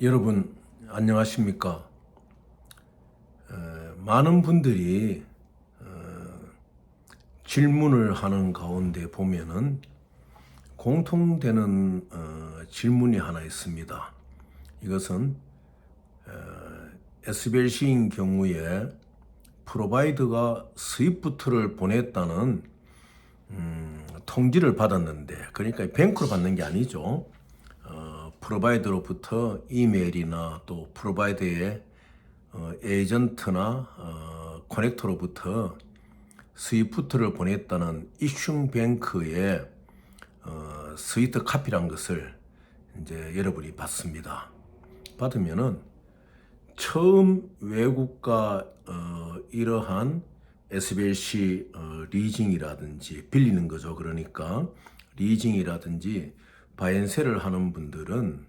여러분 안녕하십니까? 많은 분들이 질문을 하는 가운데 보면은 공통되는 질문이 하나 있습니다. 이것은 SBLC인 경우에 프로바이더가 스위프트를 보냈다는 통지를 받았는데, 그러니까 뱅크로 받는 게 아니죠. 프로바이더로부터 이메일이나 또 프로바이더의 에이전트나 커넥터로부터 스위프트를 보냈다는 이슝뱅크의 스위트 카피란 것을 이제 여러분이 받습니다. 받으면은 처음 외국과 이러한 SBLC 리징이라든지 빌리는 거죠. 그러니까 리징이라든지 바이앤셀을 하는 분들은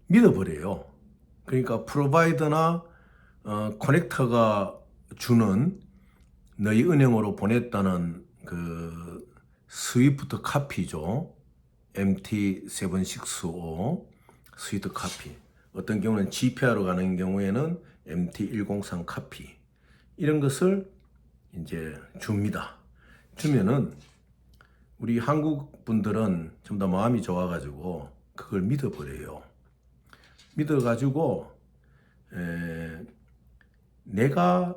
믿어버려요. 그러니까 프로바이더나 커넥터가 주는 너희 은행으로 보냈다는 그 스위프트 카피죠. MT765 스위프트 카피. 어떤 경우는 GPR로 가는 경우에는 MT103 카피. 이런 것을 이제 줍니다. 주면은 우리 한국 분들은 좀 더 마음이 좋아가지고 그걸 믿어버려요. 믿어가지고 내가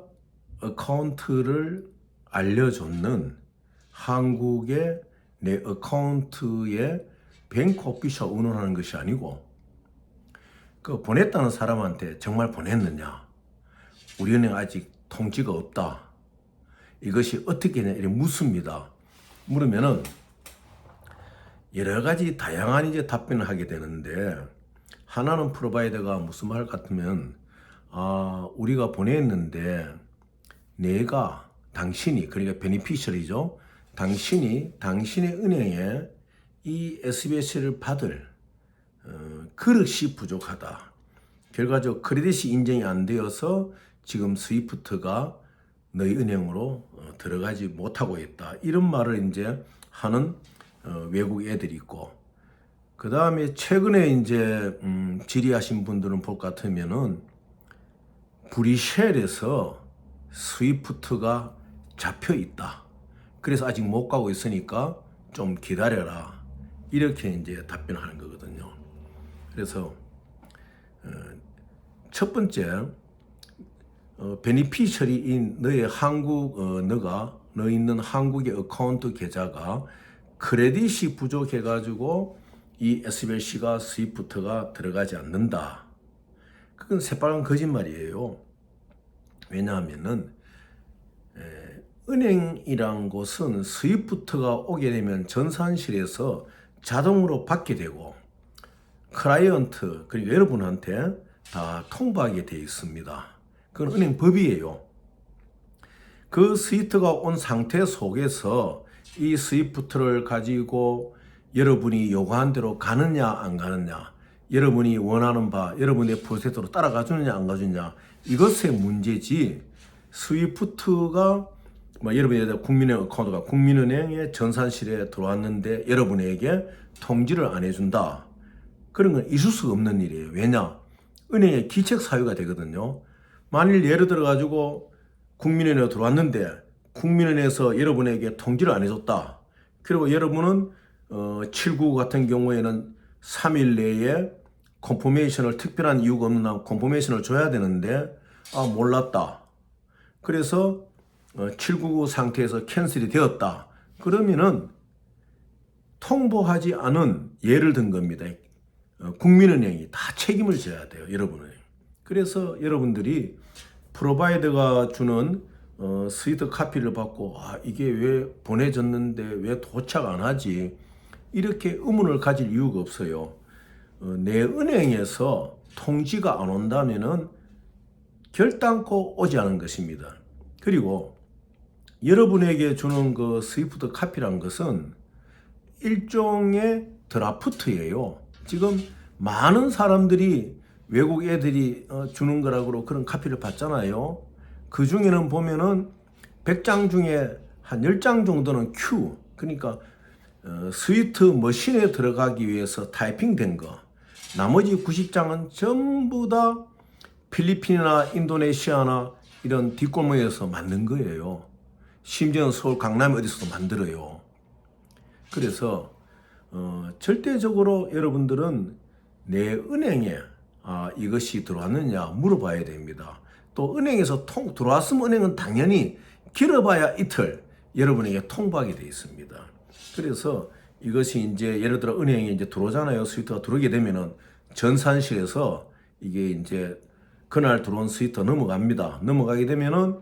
어카운트를 알려줬는 한국의 내 어카운트에 뱅크 오피셜 의논하는 것이 아니고, 그 보냈다는 사람한테 정말 보냈느냐, 우리 은행 아직 통지가 없다, 이것이 어떻게 되냐 이렇게 묻습니다. 물으면은 여러 가지 다양한 이제 답변을 하게 되는데, 하나는 프로바이더가 무슨 말 같으면, 우리가 보냈는데 내가, 당신이, 그러니까 베니피셜이죠, 당신이 당신의 은행에 이 SBS를 받을 그릇이 부족하다. 결과적으로 크레딧이 인정이 안 되어서 지금 스위프트가 너희 은행으로 들어가지 못하고 있다. 이런 말을 이제 하는 외국 애들이 있고, 그 다음에 최근에 이제 질의하신 분들은 볼 것 같으면은 브리셀에서 스위프트가 잡혀 있다. 그래서 아직 못 가고 있으니까 좀 기다려라. 이렇게 이제 답변하는 거거든요. 그래서 첫 번째, 베니피셜이인 너의 한국, 너 있는 한국의 어카운트 계좌가 크레딧이 부족해가지고 이 SBLC가 스위프트가 들어가지 않는다. 그건 새빨간 거짓말이에요. 왜냐하면은 은행이란 곳은 스위프트가 오게 되면 전산실에서 자동으로 받게 되고 클라이언트, 그리고 여러분한테 다 통보하게 되어 있습니다. 그건 은행 법이에요. 그 스위프트가 온 상태 속에서 이 스위프트를 가지고 여러분이 요구한 대로 가느냐 안 가느냐, 여러분이 원하는 바 여러분의 프로세스로 따라가 주느냐 안 가주느냐, 이것의 문제지, 스위프트가 여러분의 국민은행 어카운트가 국민은행의 전산실에 들어왔는데 여러분에게 통지를 안 해준다, 그런 건 있을 수가 없는 일이에요. 왜냐? 은행의 기책 사유가 되거든요. 만일 예를 들어 가지고 국민은행에 들어왔는데 국민은행에서 여러분에게 통지를 안 해줬다. 그리고 여러분은 799 같은 경우에는 3일 내에 컨포메이션을, 특별한 이유가 없는 한 컨포메이션을 줘야 되는데 몰랐다. 그래서 799 상태에서 캔슬이 되었다. 그러면은 통보하지 않은 예를 든 겁니다. 국민은행이 다 책임을 져야 돼요, 여러분은. 그래서 여러분들이 프로바이더가 주는 스위트 카피를 받고 이게 왜 보내졌는데 왜 도착 안 하지, 이렇게 의문을 가질 이유가 없어요. 내 은행에서 통지가 안 온다면은 결단코 오지 않은 것입니다. 그리고 여러분에게 주는 그 스위프트 카피란 것은 일종의 드라프트예요. 지금 많은 사람들이 외국 애들이 주는 거라고 그런 카피를 받잖아요. 그 중에는 보면은 100장 중에 한 10장 정도는 Q, 그러니까 스위트 머신에 들어가기 위해서 타이핑된 거, 나머지 90장은 전부 다 필리핀이나 인도네시아나 이런 뒷골목에서 만든 거예요. 심지어는 서울 강남 어디서도 만들어요. 그래서 절대적으로 여러분들은 내 은행에 이것이 들어왔느냐 물어봐야 됩니다. 또 은행에서 들어왔으면 은행은 당연히 길어봐야 이틀 여러분에게 통보하게 되어 있습니다. 그래서 이것이 이제 예를 들어 은행에 이제 들어오잖아요. 스위트가 들어오게 되면은 전산실에서 이게 이제 그날 들어온 스위트 넘어갑니다. 넘어가게 되면은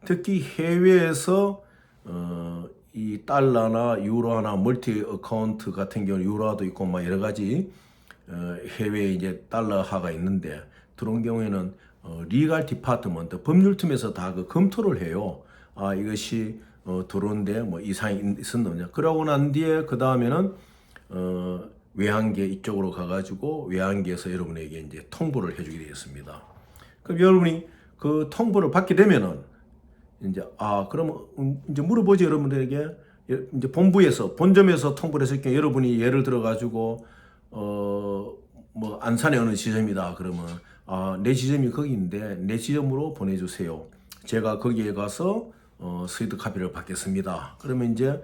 특히 해외에서 이 달러나 유로나 멀티 어카운트 같은 경우 유로화도 있고 막 여러 가지 해외에 이제 달러화가 있는데 들어온 경우에는 리갈 디파트먼트 법률팀에서 다 그 검토를 해요. 이것이 들어온데 뭐 이상이 있었느냐. 그러고 난 뒤에 그 다음에는 외환계 이쪽으로 가가지고 외환계에서 여러분에게 이제 통보를 해주게 되겠습니다. 그럼 여러분이 그 통보를 받게 되면은 이제 그러면 이제 물어보지 여러분들에게 이제 본부에서 본점에서 통보를 했을 경우 여러분이 예를 들어 가지고 뭐 안산의 어느 지점이다 그러면 내 지점이 거기인데 내 지점으로 보내주세요. 제가 거기에 가서 스위트 카피를 받겠습니다. 그러면 이제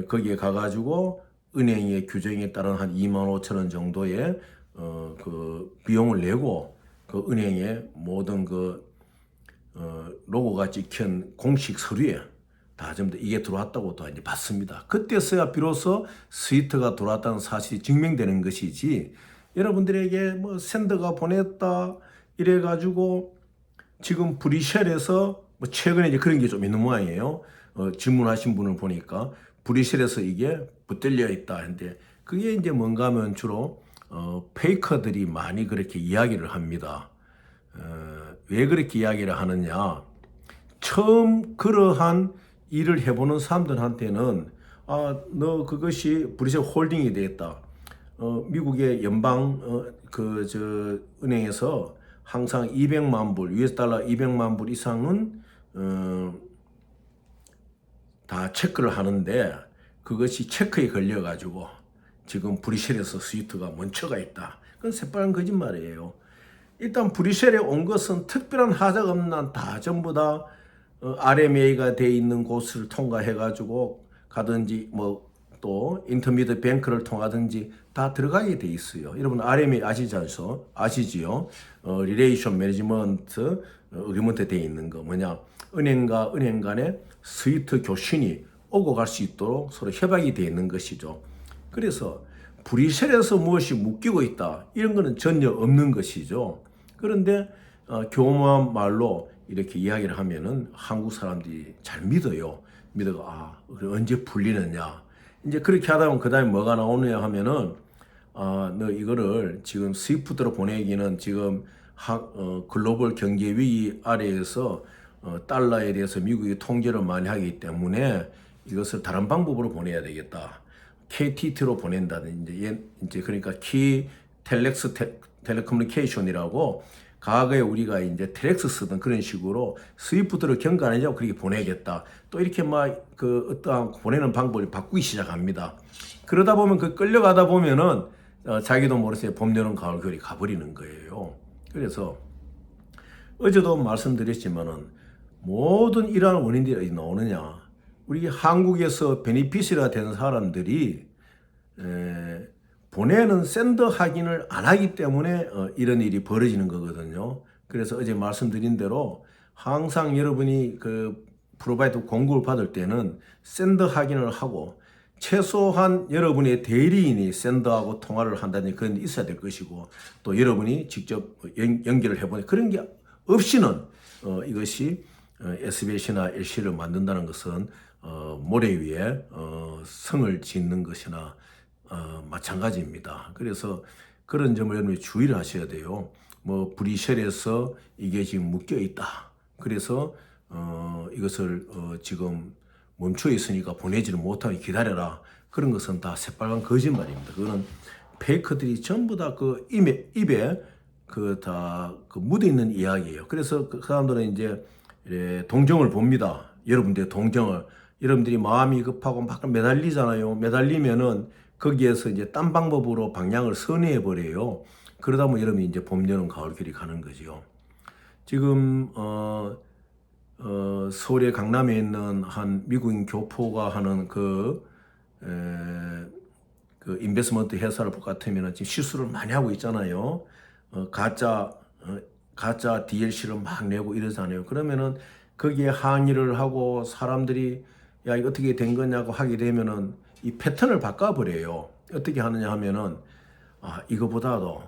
거기에 가가지고 은행의 규정에 따른 한 25,000원 정도의 그 비용을 내고 그 은행의 모든 그 로고가 찍힌 공식 서류에 다 전부 이게 들어왔다고 또 이제 받습니다. 그때서야 비로소 스위트가 들어왔다는 사실이 증명되는 것이지 여러분들에게 뭐 샌더가 보냈다 이래가지고 지금 브뤼셀에서 뭐 최근에 이제 그런 게 좀 있는 모양이에요. 질문하신 분을 보니까 브뤼셀에서 이게 붙들려 있다 했는데 그게 이제 뭔가 하면 주로 페이커들이 많이 그렇게 이야기를 합니다. 왜 그렇게 이야기를 하느냐? 처음 그러한 일을 해보는 사람들한테는 너 그것이 브뤼셀 홀딩이 되겠다. 미국의 연방 은행에서 항상 200만 불, US 달러 200만 불 이상은 다 체크를 하는데 그것이 체크에 걸려가지고 지금 브뤼셀에서 스위트가 멈춰가 있다. 그건 새빨간 거짓말이에요. 일단 브뤼셀에 온 것은 특별한 하자가 없는 다 전부 다 RMA가 돼 있는 곳을 통과해가지고 가든지 뭐 또 인터미디어트 뱅크를 통하든지 다 들어가게 돼 있어요. 여러분 RMA 아시지요? 리레이션 매니지먼트 어그리먼트 돼 있는 거 뭐냐? 은행과 은행 간에 스위트 교신이 오고 갈 수 있도록 서로 협약이 돼 있는 것이죠. 그래서 브뤼셀에서 무엇이 묶이고 있다 이런 거는 전혀 없는 것이죠. 그런데 교묘한 말로 이렇게 이야기를 하면은 한국 사람들이 잘 믿어요. 언제 풀리느냐. 이제 그렇게 하다 보면 그 다음에 뭐가 나오느냐 하면은 너 이거를 지금 스위프트로 보내기는 지금 글로벌 경제 위기 아래에서 달러에 대해서 미국이 통제를 많이 하기 때문에 이것을 다른 방법으로 보내야 되겠다. KTT로 보낸다든지 이제 그러니까 키 텔렉스 텔레커뮤니케이션이라고 과거에 우리가 이제 텔렉스 쓰던 그런 식으로 스위프트를 경과하자고 그렇게 보내겠다. 또 이렇게 막 그 어떠한 보내는 방법을 바꾸기 시작합니다. 그러다 보면 그 끌려가다 보면은 자기도 모르게 봄, 여름, 가을, 겨울이 가버리는 거예요. 그래서 어제도 말씀드렸지만은 모든 이러한 원인들이 어디 나오느냐. 우리 한국에서 베니피시가 되는 사람들이 보내는 샌더 확인을 안 하기 때문에 이런 일이 벌어지는 거거든요. 그래서 어제 말씀드린 대로 항상 여러분이 그 프로바이더 공급을 받을 때는 샌더 확인을 하고 최소한 여러분의 대리인이 샌더하고 통화를 한다든지 그런 게 있어야 될 것이고 또 여러분이 직접 연결을 해보니 그런 게 없이는 이것이 SBS나 LC를 만든다는 것은 모래 위에 성을 짓는 것이나 마찬가지입니다. 그래서 그런 점을 여러분이 주의를 하셔야 돼요. 뭐 브뤼셀에서 이게 지금 묶여 있다. 그래서 이것을 지금 멈춰 있으니까 보내지를 못하게 기다려라. 그런 것은 다 새빨간 거짓말입니다. 그거는 페이커들이 전부 다 그 입에 다 묻어 있는 이야기예요. 그래서 그 사람들은 이제 동정을 봅니다. 여러분들의 동정을 여러분들이 마음이 급하고 막 매달리잖아요. 매달리면은 거기에서 이제 딴 방법으로 방향을 선회해 버려요. 그러다 보면 여러분이 이제 봄, 여름, 가을, 겨울이 가는 거죠. 지금 서울의 강남에 있는 한 미국인 교포가 하는 그 인베스먼트 회사를 같으면 지금 실수를 많이 하고 있잖아요. 가짜 DLC를 막 내고 이러잖아요. 그러면은 거기에 항의를 하고 사람들이 야, 이거 어떻게 된 거냐고 하게 되면은 이 패턴을 바꿔버려요. 어떻게 하느냐 하면은 이거보다도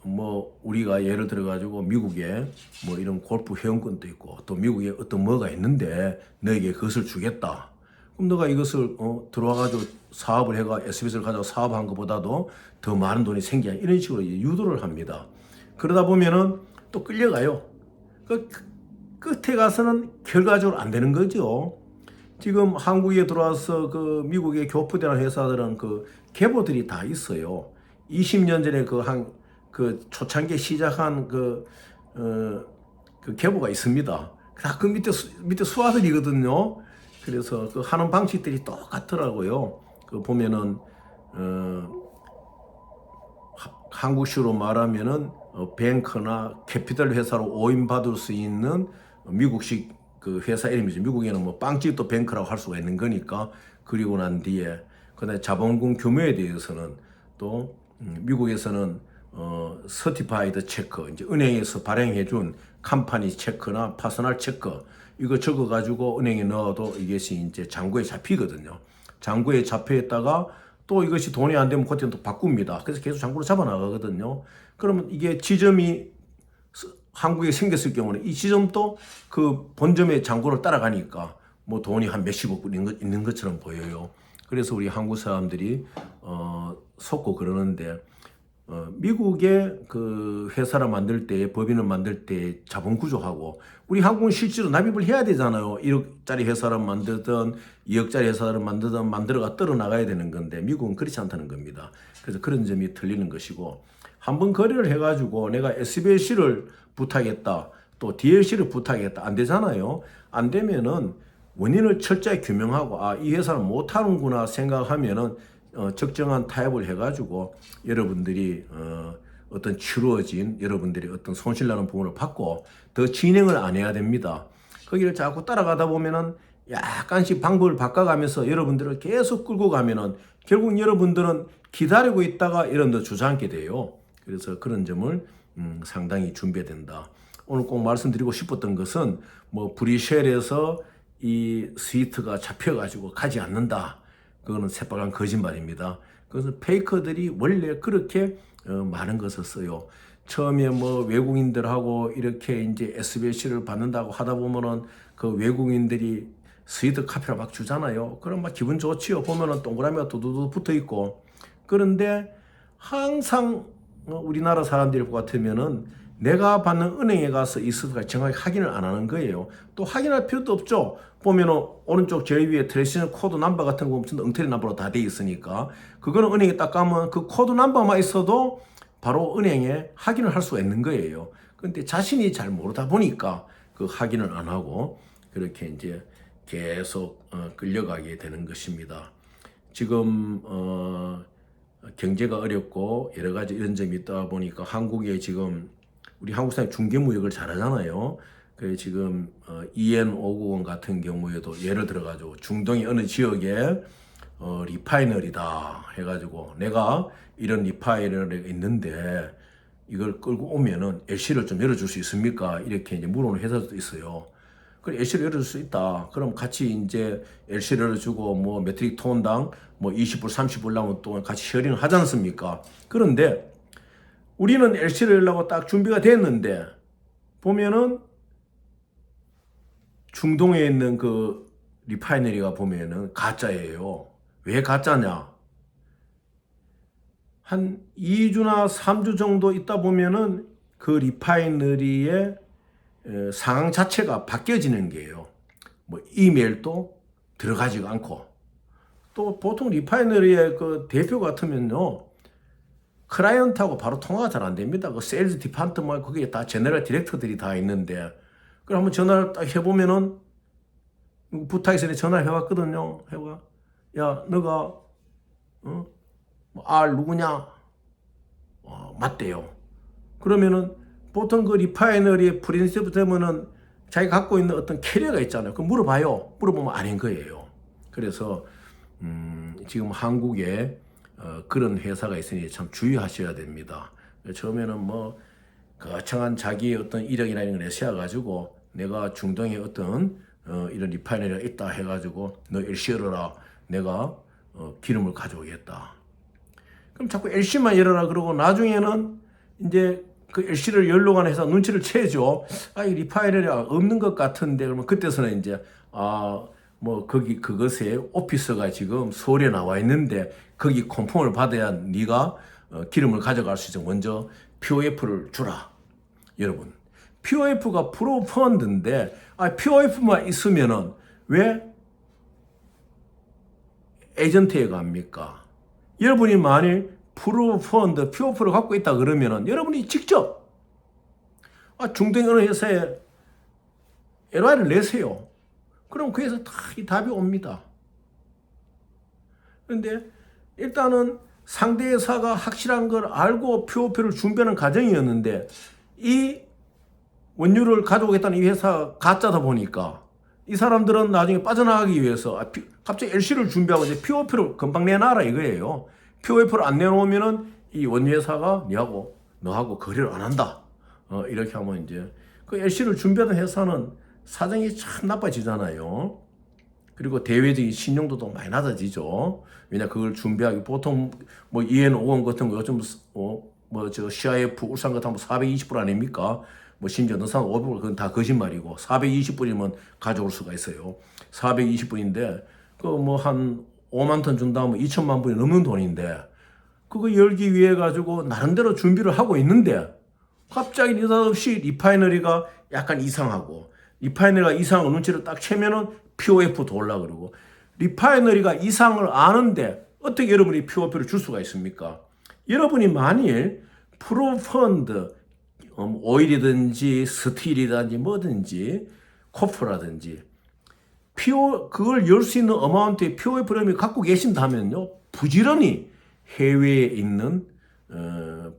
뭐 우리가 예를 들어 가지고 미국에 뭐 이런 골프 회원권도 있고 또 미국에 어떤 뭐가 있는데 너에게 그것을 주겠다. 그럼 너가 이것을 들어와 가지고 사업을 해가 SBS를 가지고 사업한 것보다도 더 많은 돈이 생기냐 이런 식으로 유도를 합니다. 그러다 보면은 또 끌려가요. 그 끝에 가서는 결과적으로 안 되는 거죠. 지금 한국에 들어와서 그 미국의 교포대라는 회사들은 그 계보들이 다 있어요. 20년 전에 그 초창기에 시작한 그 계보가 있습니다. 다 그 밑에 수아들이거든요. 그래서 그 하는 방식들이 똑같더라고요. 그 보면은 한국식으로 말하면은 뱅크나 캐피털 회사로 오인받을 수 있는 미국식 그 회사 이름이죠. 미국에는 뭐 빵집도 뱅크라고 할 수가 있는 거니까. 그리고 난 뒤에 그다음에 자본금 규모에 대해서는 또 미국에서는 서티파이드 체크, 이제 은행에서 발행해준 컴퍼니 체크나 파스널 체크 이거 적어가지고 은행에 넣어도 이것이 이제 잔고에 잡히거든요. 잔고에 잡혀 있다가 또 이것이 돈이 안 되면 그때는 또 바꿉니다. 그래서 계속 잔고로 잡아 나가거든요. 그러면 이게 지점이 한국에 생겼을 경우는 이 지점도 그 본점의 잔고를 따라가니까 뭐 돈이 한 몇십억 있는 것처럼 보여요. 그래서 우리 한국 사람들이 속고 그러는데 미국의 그 회사를 만들 때 법인을 만들 때 자본 구조하고 우리 한국은 실제로 납입을 해야 되잖아요. 1억짜리 회사를 만들든 2억짜리 회사를 만들든 만들어가 떨어 나가야 되는 건데 미국은 그렇지 않다는 겁니다. 그래서 그런 점이 틀리는 것이고 한번 거래를 해가지고 내가 SBLC를 부탁했다 또 DLC를 부탁했다 안 되잖아요. 안 되면은 원인을 철저히 규명하고 이 회사는 못하는구나 생각하면은 적정한 타협을 해가지고 여러분들이 어떤 치루어진 여러분들이 어떤 손실나는 부분을 받고 더 진행을 안 해야 됩니다. 거기를 자꾸 따라가다 보면은 약간씩 방법을 바꿔가면서 여러분들을 계속 끌고 가면은 결국 여러분들은 기다리고 있다가 여러분들 주저앉게 돼요. 그래서 그런 점을 상당히 준비해야 된다. 오늘 꼭 말씀드리고 싶었던 것은 뭐 브리셀에서 이 스위트가 잡혀가지고 가지 않는다. 그거는 새빨간 거짓말입니다. 그것은 페이커들이 원래 그렇게 많은 것을 써요. 처음에 뭐 외국인들하고 이렇게 이제 SBLC를 받는다고 하다 보면은 그 외국인들이 스위트 카피를 막 주잖아요. 그럼 막 기분 좋지요. 보면은 동그라미가 두두두 붙어 있고. 그런데 항상 우리나라 사람들 같으면은 내가 받는 은행에 가서 이 스위트가 정확히 확인을 안 하는 거예요. 또 확인할 필요도 없죠. 보면은 오른쪽 제일 위에 트레이싱 코드 넘버 같은 거 보면 엉터리 넘버로 다 돼 있으니까 그거는 은행에 딱 가면 그 코드 넘버만 있어도 바로 은행에 확인을 할 수가 있는 거예요. 그런데 자신이 잘 모르다 보니까 그 확인을 안 하고 그렇게 이제 계속 끌려가게 되는 것입니다. 지금 경제가 어렵고 여러 가지 이런 점이 있다 보니까 한국에 지금 우리 한국 사람이 중개무역을 잘하잖아요. 그 지금 EN591 같은 경우에도 예를 들어가지고 중동의 어느 지역에 리파이너리다 해가지고 내가 이런 리파이너리가 있는데 이걸 끌고 오면은 LC를 좀 열어줄 수 있습니까? 이렇게 이제 물어보는 회사도 있어요. 그래 LC를 열어줄 수 있다. 그럼 같이 이제 LC를 열어주고 뭐 메트릭 톤당 뭐 20불 30불 나오면 또 같이 쉐어링을 하지 않습니까? 그런데 우리는 LC를 열려고 딱 준비가 됐는데 보면은 중동에 있는 그 리파이너리가 보면은 가짜예요. 왜 가짜냐? 한 2주나 3주 정도 있다 보면은 그 리파이너리의 상황 자체가 바뀌어지는 게요. 뭐 이메일도 들어가지가 않고 또 보통 리파이너리의 그 대표 같으면요. 클라이언트하고 바로 통화가 잘 안 됩니다. 그 세일즈 디파트먼트 거기에 다 제너럴 디렉터들이 다 있는데 그럼 한번 전화를 딱 해보면은 부탁해서 전화를 해왔거든요. 해가 야 너가 뭐 R 누구냐? 맞대요. 그러면은 보통 그 리파이너리의 프린시플 되면은 자기가 갖고 있는 어떤 캐리어가 있잖아요. 그 물어봐요. 물어보면 아닌 거예요. 그래서 지금 한국에 그런 회사가 있으니 참 주의하셔야 됩니다. 처음에는 뭐 거창한 자기의 어떤 이력이나 이런 걸 내세워가지고 내가 중동에 어떤 이런 리파이너리가 있다 해가지고 너 LC 열어라. 내가 기름을 가져오겠다. 그럼 자꾸 LC만 열어라 그러고 나중에는 이제 그 LC를 열려고 하는 회사 눈치를 채죠. 이 리파이너리가 없는 것 같은데 그러면 그때서는 이제 뭐 거기 그것에 오피스가 지금 서울에 나와 있는데 거기 컨펌을 받아야 네가 기름을 가져갈 수 있어. 먼저 POF를 주라. 여러분, POF가 프로 펀드인데 POF만 있으면은 왜 에이전트에 갑니까? 여러분이 만일 프로 펀드 POF를 갖고 있다 그러면은 여러분이 직접 중동의 어느 회사에 LOI를 내세요. 그럼 그 회사 다 이 답이 옵니다. 그런데 일단은 상대 회사가 확실한 걸 알고 POF를 준비하는 과정이었는데 이 원유를 가져오겠다는 이 회사가 가짜다 보니까 이 사람들은 나중에 빠져나가기 위해서 갑자기 LC를 준비하고 이제 POF를 금방 내놔라 이거예요. POF를 안 내놓으면은 이 원유 회사가 너하고 거래를 안 한다. 이렇게 하면 이제 그 LC를 준비하던 회사는 사정이 참 나빠지잖아요. 그리고 대외적인 신용도도 많이 낮아지죠. 왜냐 그걸 준비하기 보통 뭐 EN5원 같은 거 요즘 CIF 울산 같은 거 420불 아닙니까? 뭐 심지어 너산 500불 그건 다 거짓말이고 420불이면 가져올 수가 있어요. 420불인데 그 뭐 한 5만 톤 준다면 2천만 불이 넘는 돈인데 그거 열기 위해 가지고 나름대로 준비를 하고 있는데 갑자기 느닷없이 리파이너리가 약간 이상하고 리파이너리가 이상한 눈치를 딱 채면은 POF도 올라 그러고 리파이너리가 이상을 아는데 어떻게 여러분이 POF를 줄 수가 있습니까? 여러분이 만일 프로펀드 오일이든지 스틸이든지 뭐든지 코프라든지 그걸 열 수 있는 어마운트의 POF를 갖고 계신다면요 부지런히 해외에 있는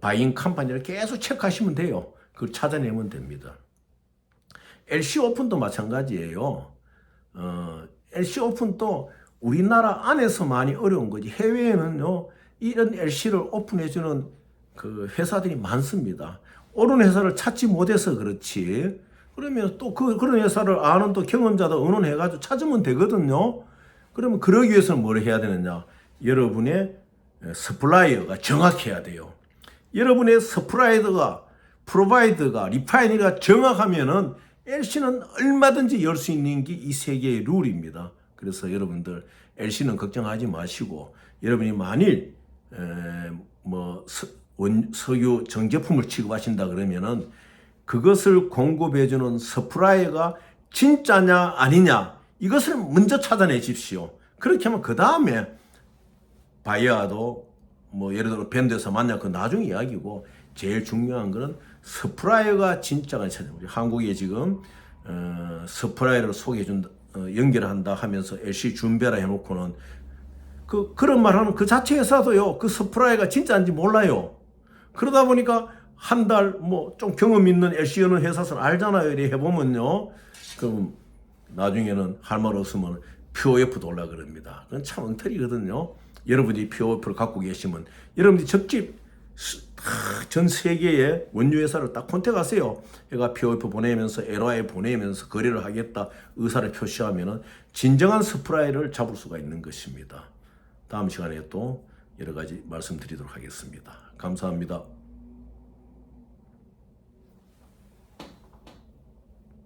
바잉 컴퍼니를 계속 체크하시면 돼요. 그걸 찾아내면 됩니다. LC 오픈도 마찬가지예요. LC 오픈도 우리나라 안에서 많이 어려운 거지 해외에는요 이런 LC를 오픈해주는 그 회사들이 많습니다. 옳은 회사를 찾지 못해서 그렇지. 그러면 또 그런 회사를 아는 또 경험자들 의논해가지고 찾으면 되거든요. 그러면 그러기 위해서는 뭘 해야 되느냐? 여러분의 서플라이어가 정확해야 돼요. 여러분의 프로바이더가 리파이너리가 정확하면은 LC는 얼마든지 열 수 있는 게 이 세계의 룰입니다. 그래서 여러분들 LC는 걱정하지 마시고 여러분이 만일 석유 정제품을 취급하신다 그러면은 그것을 공급해주는 서플라이어가 진짜냐 아니냐 이것을 먼저 찾아내십시오. 그렇게 하면 그 다음에 바이어도 뭐 예를 들어 밴드에서 만나 그 나중 이야기고 제일 중요한 거는 서플라이어가 진짜가 찾아요. 우리 한국에 지금 서플라이어를 소개해준다 연결한다 하면서 LC 준비하라 해놓고는 그런 말하는 그 자체 회사도요 그 서플라이어가 진짜인지 몰라요. 그러다 보니까 한 달 뭐 좀 경험 있는 LC 여는 회사에서는 알잖아요. 이래 해보면요. 그럼 나중에는 할 말 없으면 POF도 올라 그럽니다. 그건 참 엉터리거든요. 여러분이 POF를 갖고 계시면 여러분이 적집 전 세계의 원유 회사를 딱 컨택하세요. 얘가 POF 보내면서 LOI 보내면서 거래를 하겠다 의사를 표시하면은 진정한 서플라이를 잡을 수가 있는 것입니다. 다음 시간에 또 여러 가지 말씀드리도록 하겠습니다. 감사합니다.